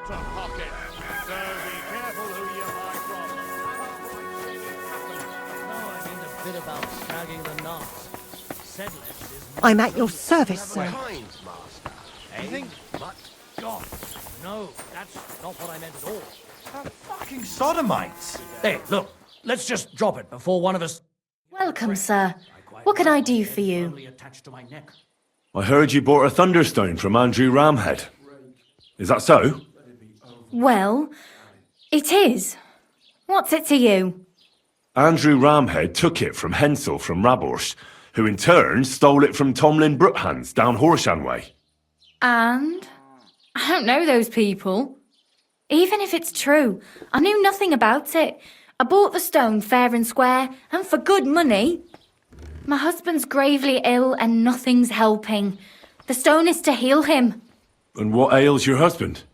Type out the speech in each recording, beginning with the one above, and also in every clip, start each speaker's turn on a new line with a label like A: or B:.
A: to pocket. So be careful who you buy from.
B: Now I mean a bit about snagging the knots. Said less is more.
C: I'm at your service, sir.
D: Kind master.
B: Anything? God, no, that's not what I meant at all.
E: Fucking sodomites!
B: Hey, look, let's just drop it before one of us...
F: Welcome, sir. What can I do for you?
B: firmly attached to my neck.
G: I heard you bought a Thunderstone from Andrew Ramhead. Is that so?
F: Well, it is. What's it to you?
G: Andrew Ramhead took it from Hensel from Raborst, who in turn stole it from Tomlin Brookhans down Horshan way.
F: And? I don't know those people. Even if it's true, I knew nothing about it. I bought the stone fair and square, and for good money. My husband's gravely ill and nothing's helping. The stone is to heal him.
G: And what ails your husband?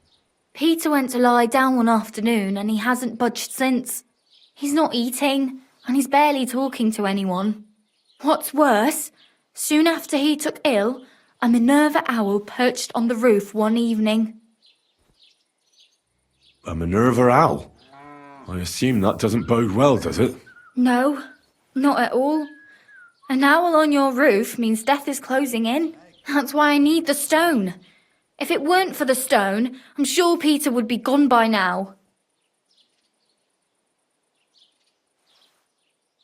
F: Peter went to lie down one afternoon and he hasn't budged since. He's not eating, and he's barely talking to anyone. What's worse, soon after he took ill, a Minerva owl perched on the roof one evening.
G: A Minerva owl? I assume that doesn't bode well, does it?
F: No, not at all. An owl on your roof means death is closing in. That's why I need the stone. If it weren't for the stone, I'm sure Peter would be gone by now.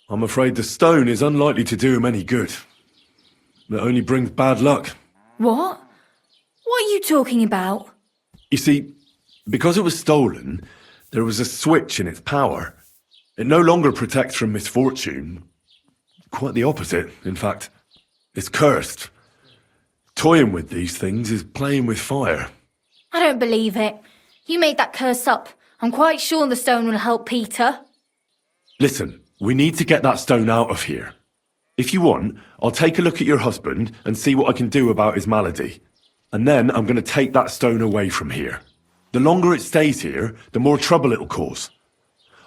G: I'm afraid the stone is unlikely to do him any good. It only brings bad luck.
F: What? What are you talking about?
G: You see, because it was stolen, there was a switch in its power. It no longer protects from misfortune. Quite the opposite, in fact. It's cursed. Toying with these things is playing with fire.
F: I don't believe it. You made that curse up. I'm quite sure the stone will help Peter.
G: Listen, we need to get that stone out of here. If you want, I'll take a look at your husband and see what I can do about his malady. And then I'm going to take that stone away from here. The longer it stays here, the more trouble it'll cause.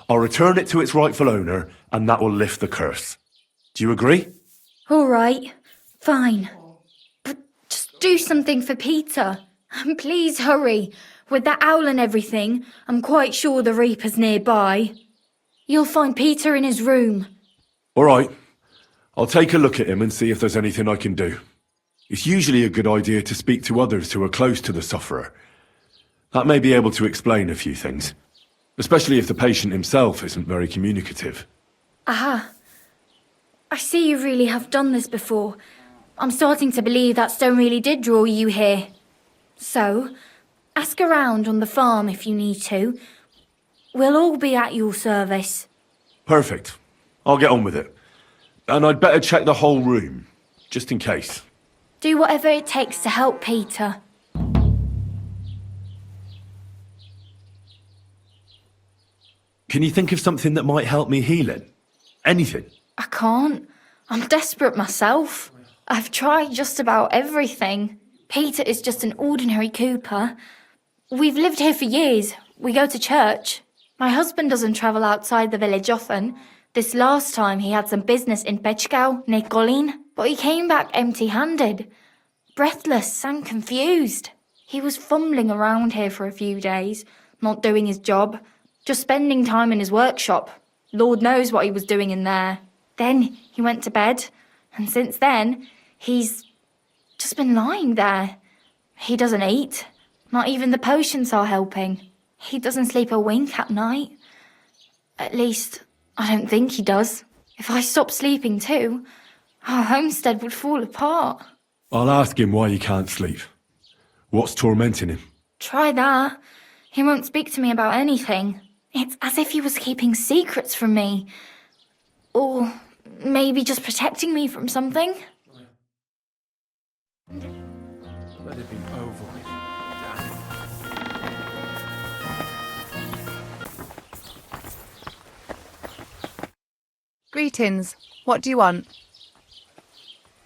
G: I'll return it to its rightful owner, and that will lift the curse. Do you agree?
F: All right, fine. But just do something for Peter. And please hurry. With that owl and everything, I'm quite sure the Reaper's nearby. You'll find Peter in his room.
G: All right. I'll take a look at him and see if there's anything I can do. It's usually a good idea to speak to others who are close to the sufferer. That may be able to explain a few things, especially if the patient himself isn't very communicative.
F: Aha. I see you really have done this before. I'm starting to believe that stone really did draw you here. So, ask around on the farm if you need to. We'll all be at your service.
G: Perfect. I'll get on with it. And I'd better check the whole room, just in case.
F: Do whatever it takes to help Peter.
G: Can you think of something that might help me heal it? Anything?
F: I can't. I'm desperate myself. I've tried just about everything. Peter is just an ordinary cooper. We've lived here for years. We go to church. My husband doesn't travel outside the village often. This last time he had some business in Pechgau, near Golin, but he came back empty-handed. Breathless and confused. He was fumbling around here for a few days, not doing his job, just spending time in his workshop. Lord knows what he was doing in there. Then he went to bed, and since then, he's just been lying there. He doesn't eat. Not even the potions are helping. He doesn't sleep a wink at night. At least, I don't think he does. If I stopped sleeping too, our homestead would fall apart.
G: I'll ask him why he can't sleep. What's tormenting him?
F: Try that. He won't speak to me about anything. It's as if he was keeping secrets from me. Or maybe just protecting me from something.
E: Let it be over with. Damn it.
H: Greetings. What do you want?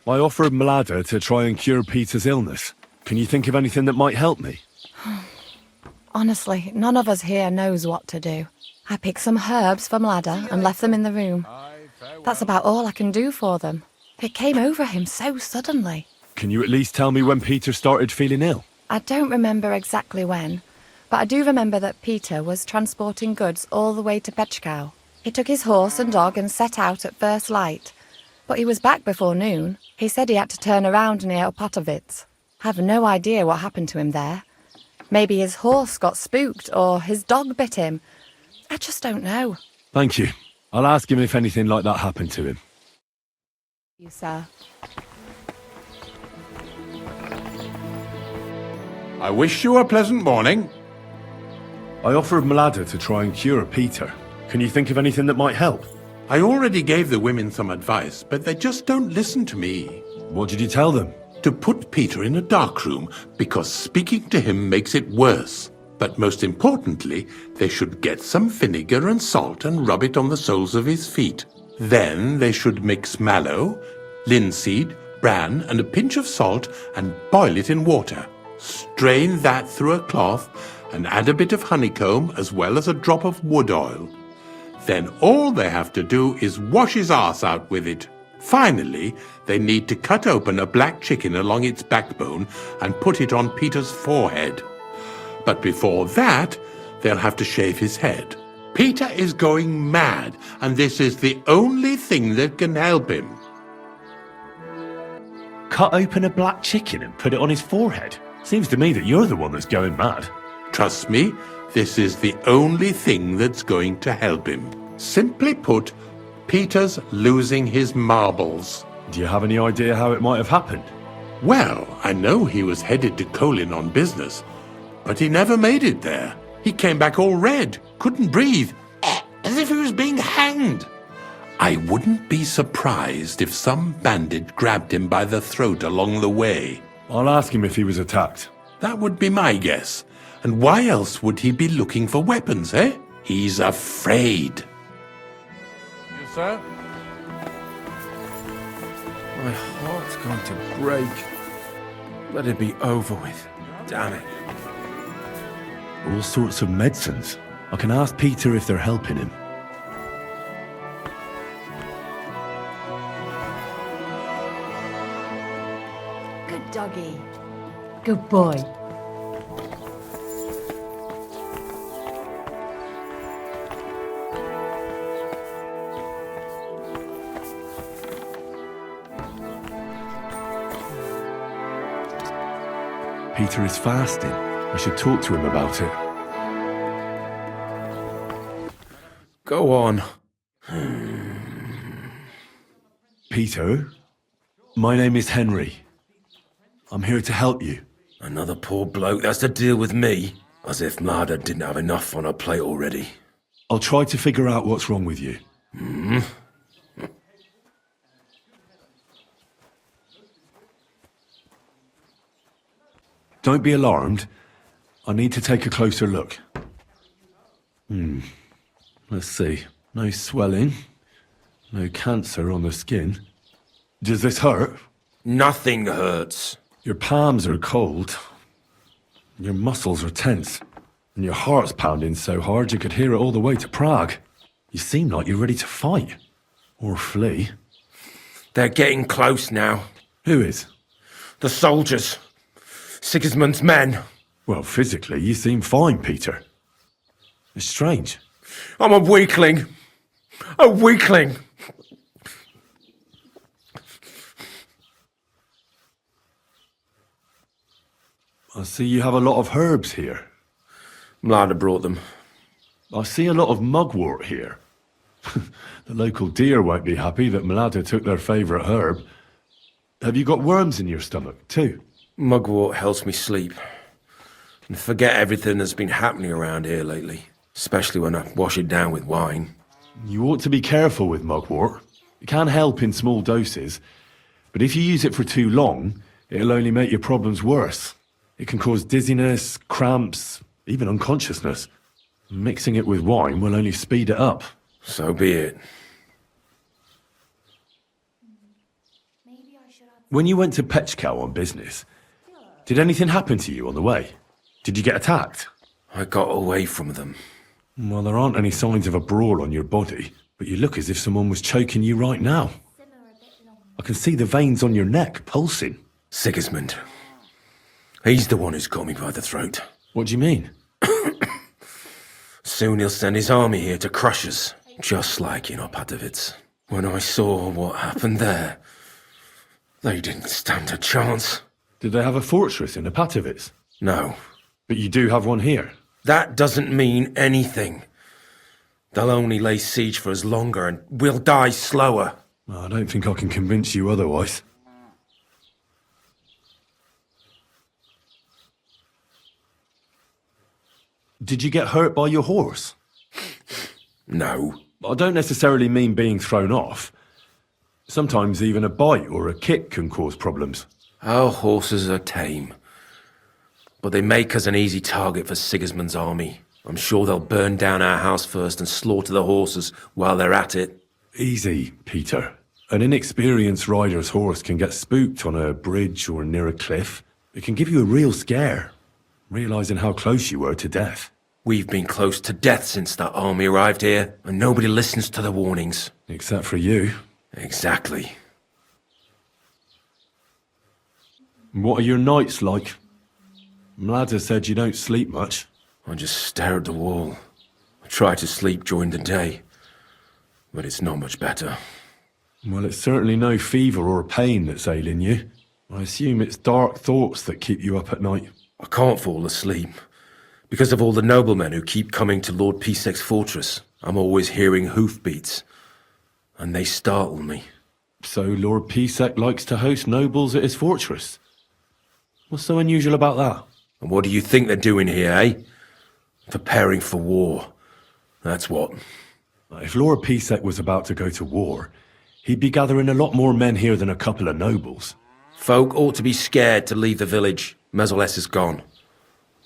G: I offered Mlada to try and cure Peter's illness. Can you think of anything that might help me?
H: Honestly, none of us here knows what to do. I picked some herbs for Mlada and left them in the room. That's about all I can do for them. It came over him so suddenly.
G: Can you at least tell me when Peter started feeling ill?
H: I don't remember exactly when, but I do remember that Peter was transporting goods all the way to Pechkow. He took his horse and dog and set out at first light, but he was back before noon. He said he had to turn around near Opatovitz. I have no idea what happened to him there. Maybe his horse got spooked or his dog bit him. I just don't know.
G: Thank you. I'll ask him if anything like that happened to him.
H: You, sir.
A: I wish you a pleasant morning.
G: I offered Mlada to try and cure Peter. Can you think of anything that might help?
A: I already gave the women some advice, but they just don't listen to me.
G: What did you tell them?
A: To put Peter in a dark room, because speaking to him makes it worse. But most importantly, they should get some vinegar and salt and rub it on the soles of his feet. Then they should mix mallow, linseed, bran, and a pinch of salt and boil it in water. Strain that through a cloth and add a bit of honeycomb as well as a drop of wood oil. Then all they have to do is wash his arse out with it. Finally, they need to cut open a black chicken along its backbone and put it on Peter's forehead. But before that, they'll have to shave his head. Peter is going mad, and this is the only thing that can help him.
G: Cut open a black chicken and put it on his forehead? Seems to me that you're the one that's going mad.
A: Trust me, this is the only thing that's going to help him. Simply put, Peter's losing his marbles.
G: Do you have any idea how it might have happened?
A: Well, I know he was headed to Kolin on business, but he never made it there. He came back all red, couldn't breathe, as if he was being hanged. I wouldn't be surprised if some bandit grabbed him by the throat along the way.
G: I'll ask him if he was attacked.
A: That would be my guess. And why else would he be looking for weapons, eh? He's afraid.
E: Yes, sir? My heart's going to break. Let it be over with. Damn it.
G: All sorts of medicines. I can ask Peter if they're helping him.
H: Good doggy.
C: Good boy.
G: Peter is fasting. I should talk to him about it.
E: Go on.
G: Peter, my name is Henry. I'm here to help you.
D: Another poor bloke that's to deal with me. As if Mlada didn't have enough on her plate already.
G: I'll try to figure out what's wrong with you. Don't be alarmed. I need to take a closer look. Let's see. No swelling. No cancer on the skin. Does this hurt?
D: Nothing hurts.
G: Your palms are cold. Your muscles are tense. And your heart's pounding so hard you could hear it all the way to Prague. You seem like you're ready to fight. Or flee.
D: They're getting close now.
G: Who is?
D: The soldiers. Sigismund's men.
G: Well, physically, you seem fine, Peter. It's strange.
D: I'm a weakling. A weakling.
G: I see you have a lot of herbs here.
D: Mlada brought them.
G: I see a lot of mugwort here. The local deer won't be happy that Mlada took their favourite herb. Have you got worms in your stomach, too?
D: Mugwort helps me sleep. And forget everything that's been happening around here lately. Especially when I wash it down with wine.
G: You ought to be careful with mugwort. It can help in small doses. But if you use it for too long, it'll only make your problems worse. It can cause dizziness, cramps, even unconsciousness. Mixing it with wine will only speed it up.
D: So be it.
G: When you went to Pechkow on business, did anything happen to you on the way? Did you get attacked?
D: I got away from them.
G: Well, there aren't any signs of a brawl on your body, but you look as if someone was choking you right now. I can see the veins on your neck pulsing.
D: Sigismund. He's the one who's got me by the throat.
G: What do you mean?
D: Soon he'll send his army here to crush us, just like in Opatovitz. When I saw what happened there, they didn't stand a chance.
G: Did they have a fortress in Opatovitz?
D: No,
G: But you do have one here.
D: that doesn't mean anything. They'll only lay siege for us longer and we'll die slower.
G: I don't think I can convince you otherwise. Did you get hurt by your horse?
D: No.
G: I don't necessarily mean being thrown off. Sometimes even a bite or a kick can cause problems.
D: Our horses are tame. But they make us an easy target for Sigismund's army. I'm sure they'll burn down our house first and slaughter the horses while they're at it.
G: Easy, Peter. An inexperienced rider's horse can get spooked on a bridge or near a cliff. It can give you a real scare, realizing how close you were to death.
D: We've been close to death since that army arrived here, and nobody listens to the warnings.
G: Except for you.
D: Exactly.
G: What are your nights like? Mlada said you don't sleep much.
D: I just stare at the wall. I try to sleep during the day, but it's not much better.
G: Well, it's certainly no fever or pain that's ailing you. I assume it's dark thoughts that keep you up at night.
D: I can't fall asleep. Because of all the noblemen who keep coming to Lord Pisek's fortress, I'm always hearing hoofbeats, and they startle me.
G: So Lord Pisek likes to host nobles at his fortress? What's so unusual about that?
D: And what do you think they're doing here, eh? Preparing for war. That's what.
G: If Lord Pisek was about to go to war, he'd be gathering a lot more men here than a couple of nobles.
D: Folk ought to be scared to leave the village. Mezoles is gone.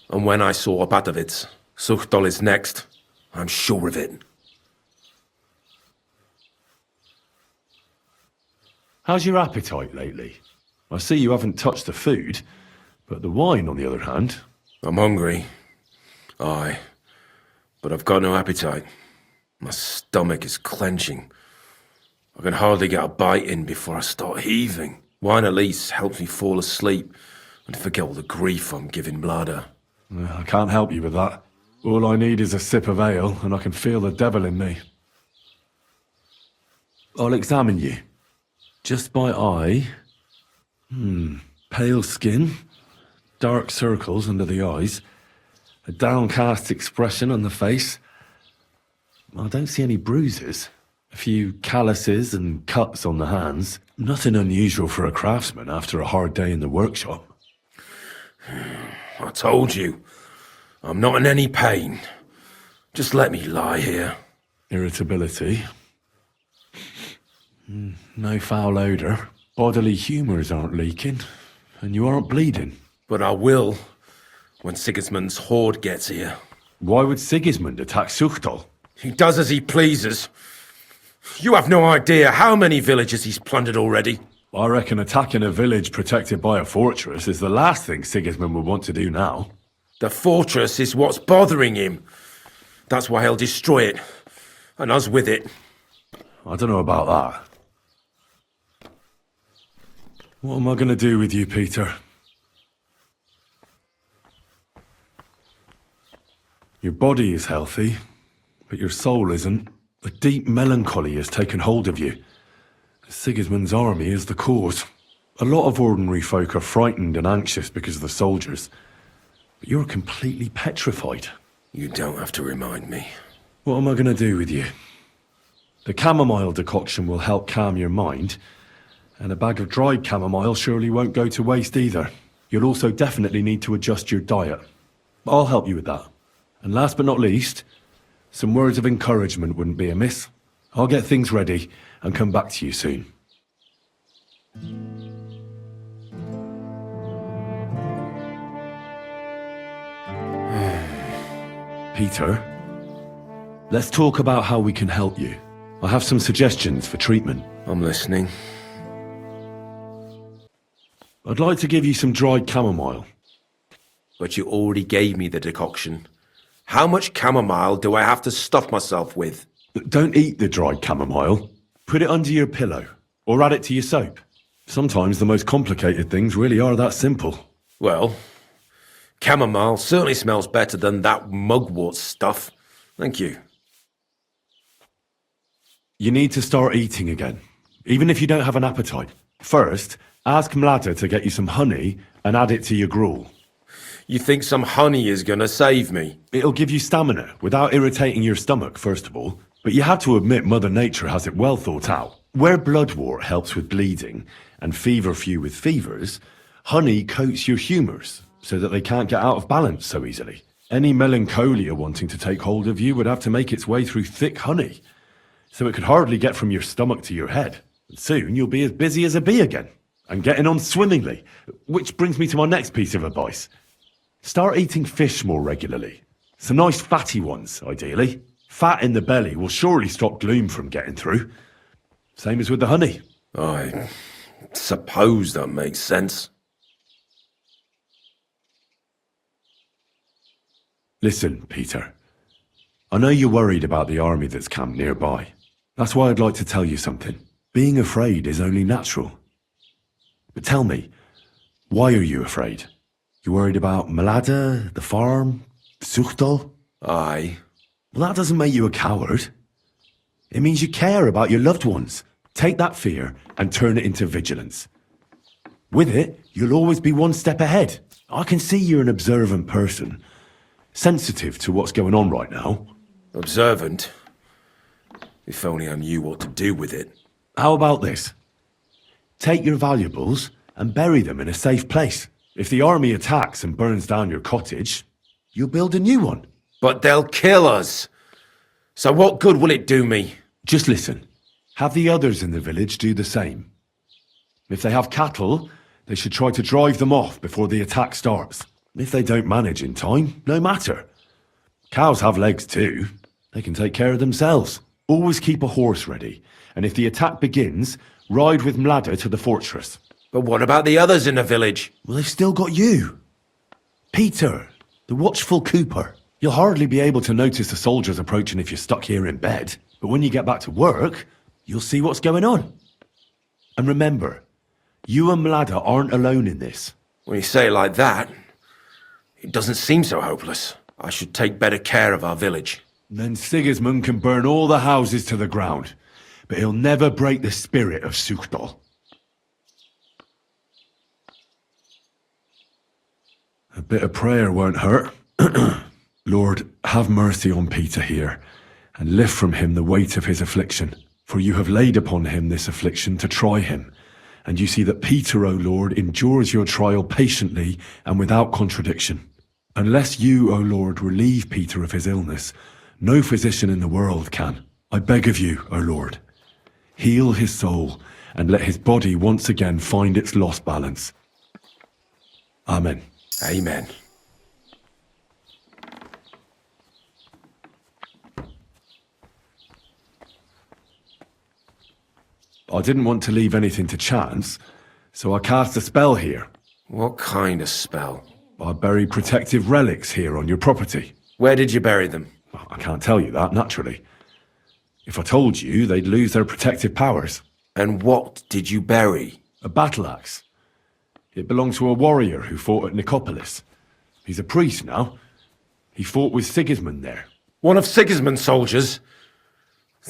D: And when I saw Opatovitz, Suchtol is next. I'm sure of it.
G: How's your appetite lately? I see you haven't touched the food, but the wine, on the other hand...
D: I'm hungry. Aye. But I've got no appetite. My stomach is clenching. I can hardly get a bite in before I start heaving. Wine at least helps me fall asleep and forget all the grief I'm giving Mlada.
G: I can't help you with that. All I need is a sip of ale, and I can feel the devil in me. I'll examine you. Just by eye. Pale skin. Dark circles under the eyes. A downcast expression on the face. I don't see any bruises. A few calluses and cuts on the hands. Nothing unusual for a craftsman after a hard day in the workshop.
D: I told you, I'm not in any pain. Just let me lie here.
G: Irritability. No foul odour. Bodily humours aren't leaking. And you aren't bleeding.
D: But I will, when Sigismund's horde gets here.
G: Why would Sigismund attack Suchtol?
D: He does as he pleases. You have no idea how many villages he's plundered already.
G: I reckon attacking a village protected by a fortress is the last thing Sigismund would want to do now.
D: The fortress is what's bothering him. That's why he'll destroy it, and us with it.
G: I don't know about that. What am I going to do with you, Peter? Your body is healthy, but your soul isn't. A deep melancholy has taken hold of you. Sigismund's army is the cause. A lot of ordinary folk are frightened and anxious because of the soldiers. But you're completely petrified.
D: You don't have to remind me.
G: What am I going to do with you? The chamomile decoction will help calm your mind, and a bag of dried chamomile surely won't go to waste either. You'll also definitely need to adjust your diet. I'll help you with that. And last but not least, some words of encouragement wouldn't be amiss. I'll get things ready and come back to you soon. Peter, let's talk about how we can help you. I have some suggestions for treatment.
D: I'm listening.
G: I'd like to give you some dried chamomile.
D: But you already gave me the decoction. How much chamomile do I have to stuff myself with?
G: Don't eat the dried chamomile. Put it under your pillow, or add it to your soap. Sometimes the most complicated things really are that simple.
D: Well, Chamomile certainly smells better than that mugwort stuff. Thank you.
G: You need to start eating again, even if you don't have an appetite. First, ask Mlada to get you some honey and add it to your gruel.
D: You think some honey is gonna save me?
G: It'll give you stamina without irritating your stomach, first of all. But you have to admit Mother Nature has it well thought out. Where bloodwort helps with bleeding and feverfew with fevers, honey coats your humours so that they can't get out of balance so easily. Any melancholia wanting to take hold of you would have to make its way through thick honey, so it could hardly get from your stomach to your head. And soon you'll be as busy as a bee again, and getting on swimmingly. Which brings me to my next piece of advice. Start eating fish more regularly. Some nice fatty ones, ideally. Fat in the belly will surely stop gloom from getting through. Same as with the honey.
D: I suppose that makes sense.
G: Listen, Peter. I know you're worried about the army that's camped nearby. That's why I'd like to tell you something. Being afraid is only natural. But tell me, why are you afraid? You worried about Mlada, the farm, Zuchtal?
D: Aye.
G: Well, that doesn't make you a coward. It means you care about your loved ones. Take that fear and turn it into vigilance. With it, you'll always be one step ahead. I can see you're an observant person, sensitive to what's going on right now.
D: Observant? If only I knew what to do with it.
G: How about this? Take your valuables and bury them in a safe place. If the army attacks and burns down your cottage, you'll build a new one.
D: But they'll kill us. So what good will it do me?
G: Just listen. Have the others in the village do the same. If they have cattle, they should try to drive them off before the attack starts. If they don't manage in time, no matter. Cows have legs too. They can take care of themselves. Always keep a horse ready, and if the attack begins, ride with Mlada to the fortress.
D: But what about the others in the village?
G: Well, they've still got you. Peter, the watchful Cooper. You'll hardly be able to notice the soldiers approaching if you're stuck here in bed, but when you get back to work, you'll see what's going on. And remember, you and Mlada aren't alone in this.
D: When you say it like that, it doesn't seem so hopeless. I should take better care of our village.
G: Then Sigismund can burn all the houses to the ground, but he'll never break the spirit of Zuchtal. A bit of prayer won't hurt. Lord, have mercy on Peter here, and lift from him the weight of his affliction. For you have laid upon him this affliction to try him. And you see that Peter, O Lord, endures your trial patiently and without contradiction. Unless you, O Lord, relieve Peter of his illness, no physician in the world can. I beg of you, O Lord, heal his soul and let his body once again find its lost balance. Amen.
D: Amen.
G: I didn't want to leave anything to chance, so I cast a spell here.
D: What kind of spell?
G: I buried protective relics here on your property.
D: Where did you bury them?
G: I can't tell you that, naturally. If I told you, they'd lose their protective powers.
D: And what did you bury?
G: A battle axe. It belonged to a warrior who fought at Nicopolis. He's a priest now. He fought with Sigismund there.
D: One of Sigismund's soldiers?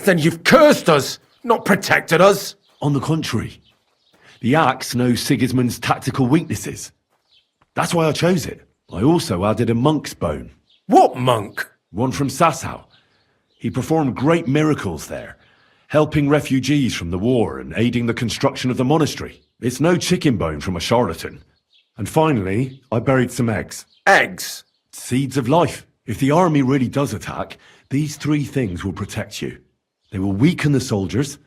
D: Then you've cursed us, not protected us.
G: On the contrary, the axe knows Sigismund's tactical weaknesses. That's why I chose it. I also added a monk's bone.
D: What monk?
G: One from Sassau. He performed great miracles there, helping refugees from the war and aiding the construction of the monastery. It's no chicken bone from a charlatan. And finally, I buried some eggs.
D: Eggs?
G: Seeds of life. If the army really does attack, these three things will protect you. They will weaken the soldiers,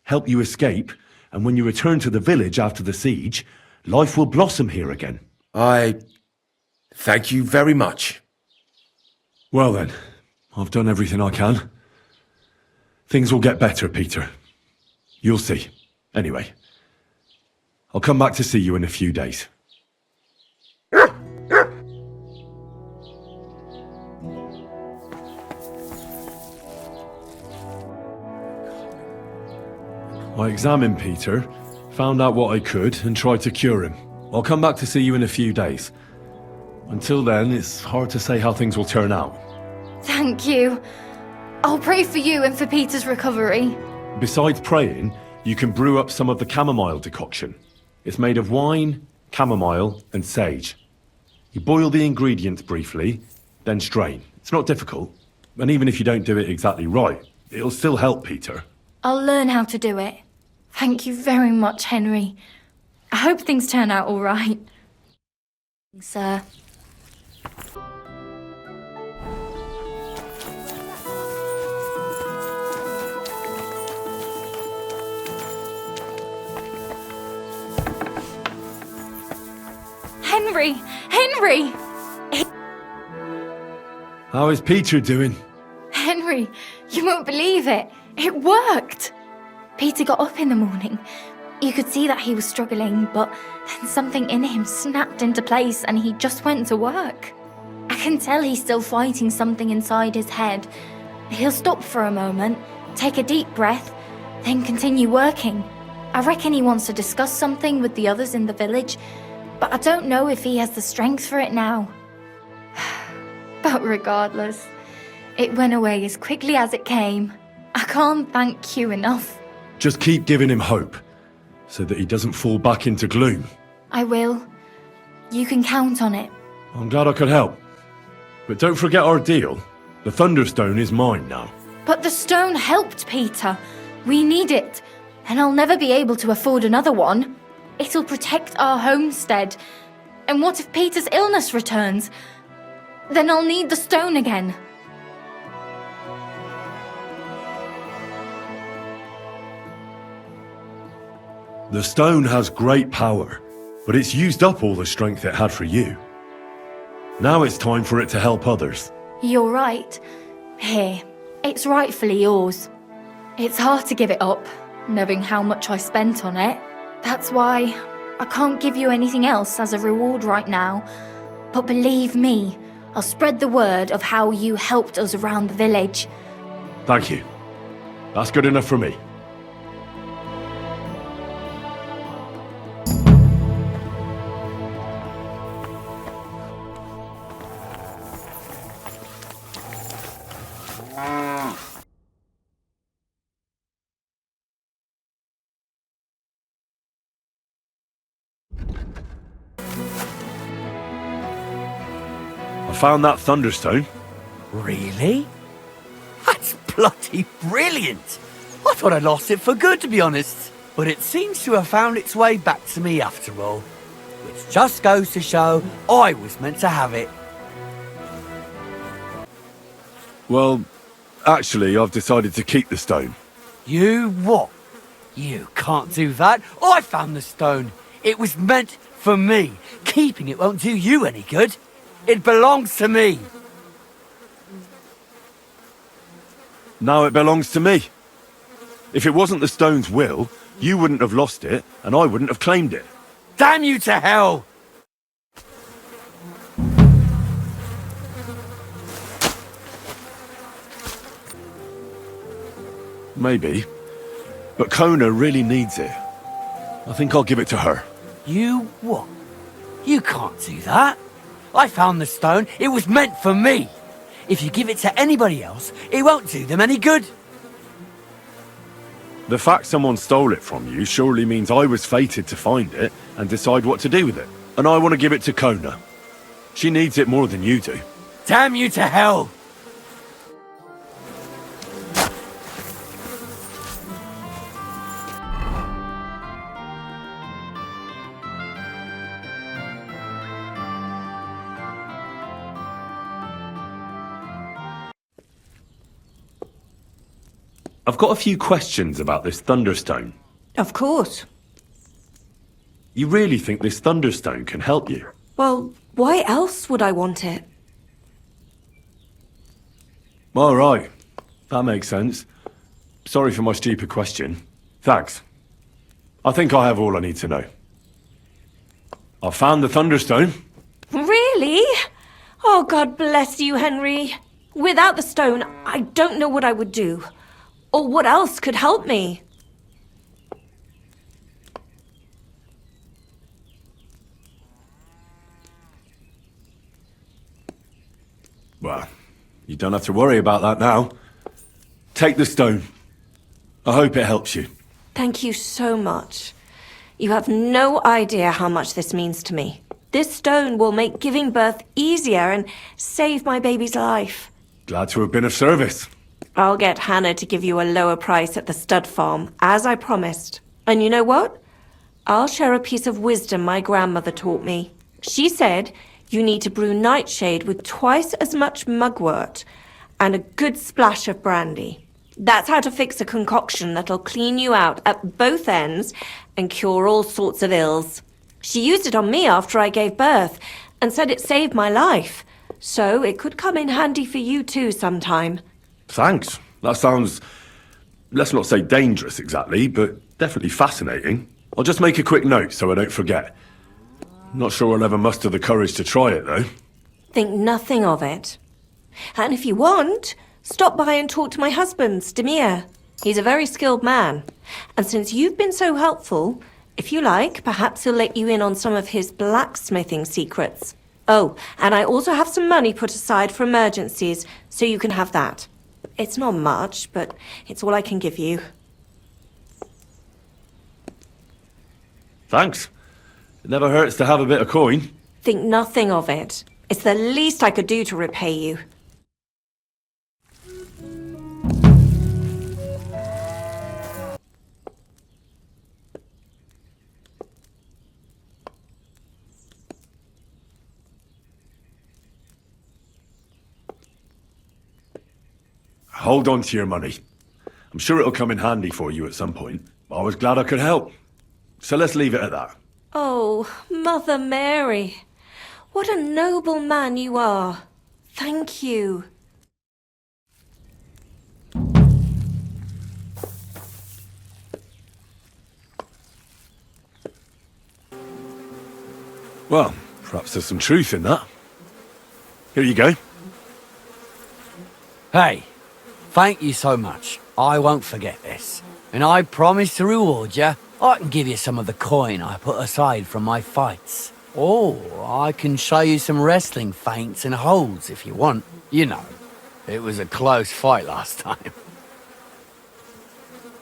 G: help you escape, and when you return to the village after the siege, life will blossom here again.
D: I thank you very much.
G: Well then, I've done everything I can. Things will get better, Peter. You'll see. Anyway, I'll come back to see you in a few days. I examined Peter, found out what I could, and tried to cure him. I'll come back to see you in a few days. Until then, it's hard to say how things will turn out.
F: Thank you. I'll pray for you and for Peter's recovery.
G: Besides praying, you can brew up some of the chamomile decoction. It's made of wine, chamomile, and sage. You boil the ingredients briefly, then strain. It's not difficult. And even if you don't do it exactly right, it'll still help Peter.
F: I'll learn how to do it. Thank you very much, Henry. I hope things turn out all right. Sir. Henry! Henry!
G: How is Peter doing?
F: Henry, you won't believe it. It worked! Peter got up in the morning. You could see that he was struggling, but then something in him snapped into place and he just went to work. I can tell he's still fighting something inside his head. He'll stop for a moment, take a deep breath, then continue working. I reckon he wants to discuss something with the others in the village, but I don't know if he has the strength for it now. But regardless, it went away as quickly as it came. I can't thank you enough.
G: Just keep giving him hope, so that he doesn't fall back into gloom.
F: I will. You can count on it.
G: I'm glad I could help. But don't forget our deal. The Thunderstone is mine now.
F: But the stone helped Peter. We need it, and I'll never be able to afford another one. It'll protect our homestead. And what if Peter's illness returns? Then I'll need the stone again.
G: The stone has great power, but it's used up all the strength it had for you. Now it's time for it to help others.
F: You're right. Here, it's rightfully yours. It's hard to give it up, knowing how much I spent on it. That's why I can't give you anything else as a reward right now. But believe me, I'll spread the word of how you helped us around the village.
G: Thank you. That's good enough for me. I found that Thunderstone.
B: Really? That's bloody brilliant! I thought I'd lost it for good, to be honest. But it seems to have found its way back to me after all. Which just goes to show I was meant to have it.
G: Well, actually, I've decided to keep the stone.
B: You what? You can't do that. I found the stone. It was meant for me. Keeping it won't do you any good. It belongs to me.
G: Now it belongs to me. If it wasn't the stone's will, you wouldn't have lost it, and I wouldn't have claimed it.
B: Damn you to hell!
G: Maybe. But Kona really needs it. I think I'll give it to her.
B: You what? You can't do that. I found the stone. It was meant for me. If you give it to anybody else, it won't do them any good.
G: The fact someone stole it from you surely means I was fated to find it and decide what to do with it. And I want to give it to Kona. She needs it more than you do.
B: Damn you to hell!
G: I've got a few questions about this Thunderstone.
C: Of course.
G: You really think this Thunderstone can help you?
C: Well, why else would I want it?
G: All right. That makes sense. Sorry for my stupid question. Thanks. I think I have all I need to know. I found the Thunderstone.
C: Really? Oh, God bless you, Henry. Without the stone, I don't know what I would do. Or what else could help me?
G: Well, you don't have to worry about that now. Take the stone. I hope it helps you.
C: Thank you so much. You have no idea how much this means to me. This stone will make giving birth easier and save my baby's life.
G: Glad to have been of service.
C: I'll get Hannah to give you a lower price at the stud farm, as I promised. And you know what? I'll share a piece of wisdom my grandmother taught me. She said you need to brew nightshade with twice as much mugwort and a good splash of brandy. That's how to fix a concoction that'll clean you out at both ends and cure all sorts of ills. She used it on me after I gave birth and said it saved my life. So it could come in handy for you too sometime.
G: Thanks. That sounds, let's not say dangerous exactly, but definitely fascinating. I'll just make a quick note so I don't forget. Not sure I'll ever muster the courage to try it, though.
C: Think nothing of it. And if you want, stop by and talk to my husband, Demir. He's a very skilled man. And since you've been so helpful, if you like, perhaps he'll let you in on some of his blacksmithing secrets. Oh, and I also have some money put aside for emergencies, so you can have that. It's not much, but it's all I can give you.
G: Thanks. It never hurts to have a bit of coin.
C: Think nothing of it. It's the least I could do to repay you.
G: Hold on to your money. I'm sure it'll come in handy for you at some point. I was glad I could help. So let's leave it at that.
C: Oh, Mother Mary. What a noble man you are. Thank you.
G: Well, perhaps there's some truth in that. Here you go.
B: Hey, thank you so much. I won't forget this. And I promise to reward you. I can give you some of the coin I put aside from my fights. Or I can show you some wrestling feints and holds if you want. You know, it was a close fight last time.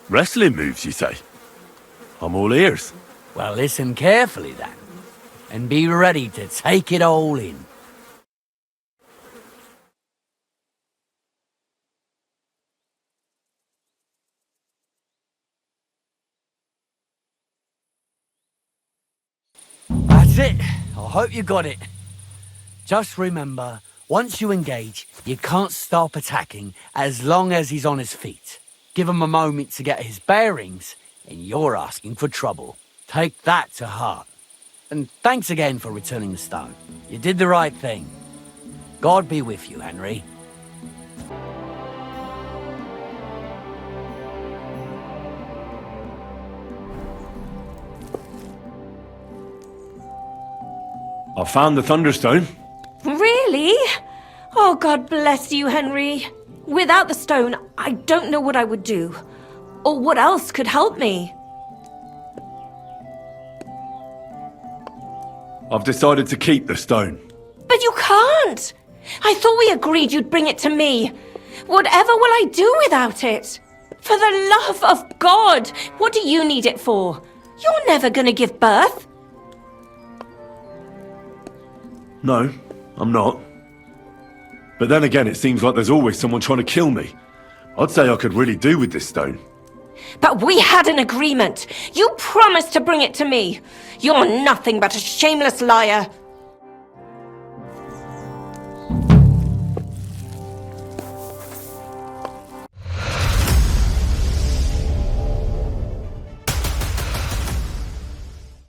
G: Wrestling moves, you say? I'm all ears.
B: Well, listen carefully then. And be ready to take it all in. That's it. I hope you got it. Just remember, once you engage, you can't stop attacking as long as he's on his feet. Give him a moment to get his bearings, and you're asking for trouble. Take that to heart. And thanks again for returning the stone. You did the right thing. God be with you, Henry.
G: I found the Thunderstone.
C: Really? Oh, God bless you, Henry. Without the stone, I don't know what I would do. Or what else could help me.
G: I've decided to keep the stone.
C: But you can't! I thought we agreed you'd bring it to me. Whatever will I do without it? For the love of God, what do you need it for? You're never gonna give birth.
G: No, I'm not. But then again, it seems like there's always someone trying to kill me. I'd say I could really do with this stone.
C: But we had an agreement. You promised to bring it to me. You're nothing but a shameless liar.